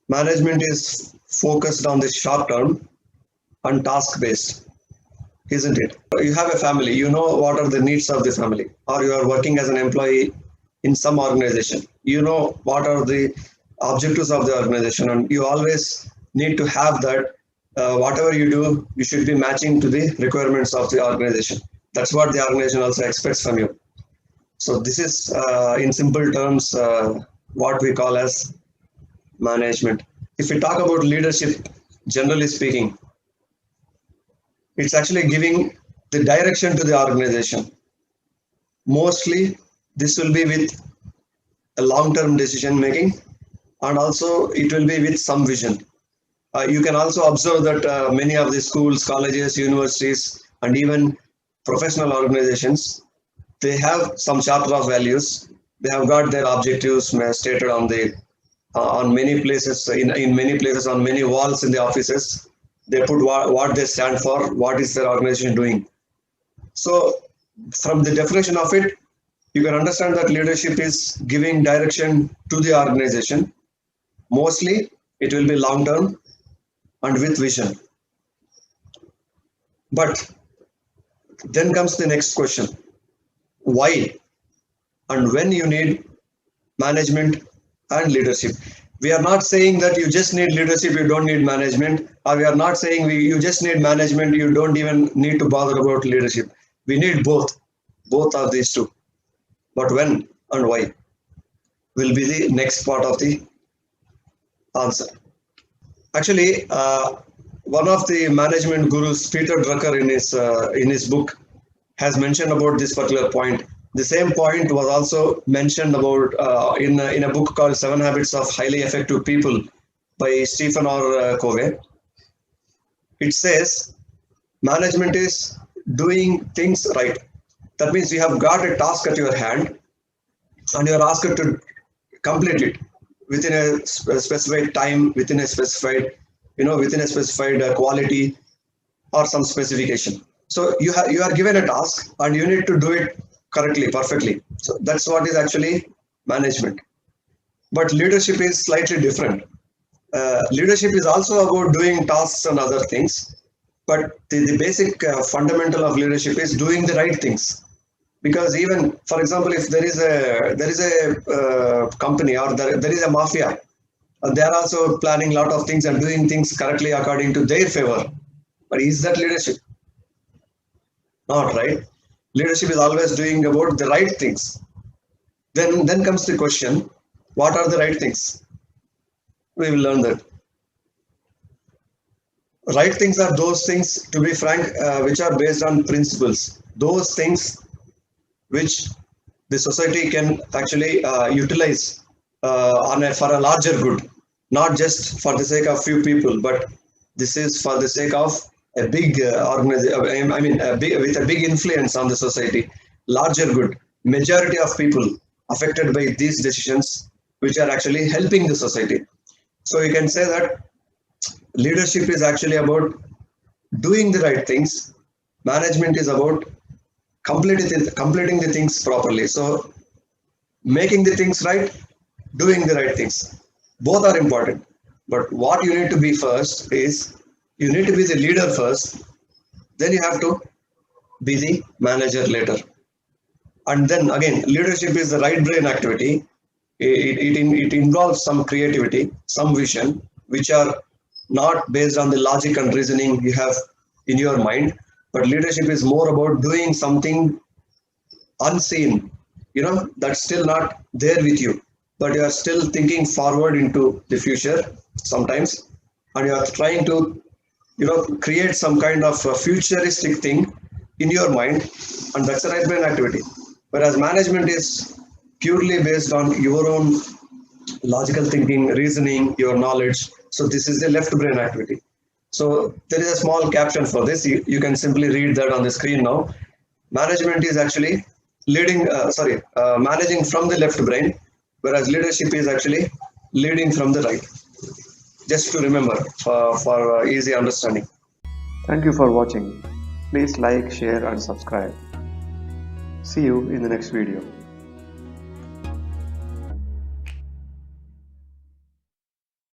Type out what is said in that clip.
Management is focused on the short term and task based, isn't it? You have a family, you know what are the needs of the family, or you are working as an employee in some organization, you know what are the objectives of the organization, and you always need to have that. Whatever you do, you should be matching to the requirements of the organization. That's what the organization also expects from you. So this is, in simple terms, what we call as management. If we talk about leadership, generally speaking, it's actually giving the direction to the organization. Mostly, this will be with a long-term decision making, and also it will be with some vision. You can also observe that many of the schools, colleges, universities, and even professional organizations, they have some charter of values. They have got their objectives stated on the on many places, in many places, on many walls in the offices. They put what they stand for, what is their organization doing. So from the definition of it, you can understand that leadership is giving direction to the organization. Mostly it will be long term and with vision. But then comes the next question: why and when you need management and leadership? We are not saying that you just need leadership, you don't need management, or we are not saying you just need management, you don't even need to bother about leadership. We need both of these two. But when and why will be the next part of the answer. Actually, one of the management gurus, Peter Drucker, in his book, has mentioned about this particular point. The same point was also mentioned about in a book called Seven Habits of Highly Effective People by Stephen R. Covey. It says management is doing things right. That means you have got a task at your hand and you are asked to complete it within a specified time, within a specified, within a specified quality or some specification. So you are given a task and you need to do it correctly, perfectly. So that's what is actually management. But leadership is slightly different. Leadership is also about doing tasks and other things, but the basic fundamental of leadership is doing the right things. Because even, for example, if there is a company, or there is a mafia, they are also planning a lot of things and doing things correctly according to their favor. But is that leadership? Not right. Leadership is always doing about the right things. Then comes the question: what are the right things? We will learn that. Right things are those things, to be frank, which are based on principles. Those things which the society can actually utilize for a larger good, not just for the sake of few people, but this is for the sake of a big organization. I mean, with a big influence on the society, larger good. Majority of people affected by these decisions, which are actually helping the society. So you can say that leadership is actually about doing the right things. Management is about completing the things properly. So making the things right, doing the right things, both are important. But what you need to be first is, you need to be the leader first, then you have to be the manager later. And then again, leadership is the right brain activity. It involves some creativity, some vision, which are not based on the logic and reasoning you have in your mind. But leadership is more about doing something unseen, that's still not there with you, but you are still thinking forward into the future sometimes, and you are trying to, create some kind of a futuristic thing in your mind, and that's a right brain activity. Whereas management is purely based on your own logical thinking, reasoning, your knowledge. So this is the left brain activity. So there is a small caption for this. You can simply read that on the screen now. Management is actually managing from the left brain, whereas leadership is actually leading from the right. Just to remember for easy understanding. Thank you for watching. Please like, share and subscribe. See you in the next video.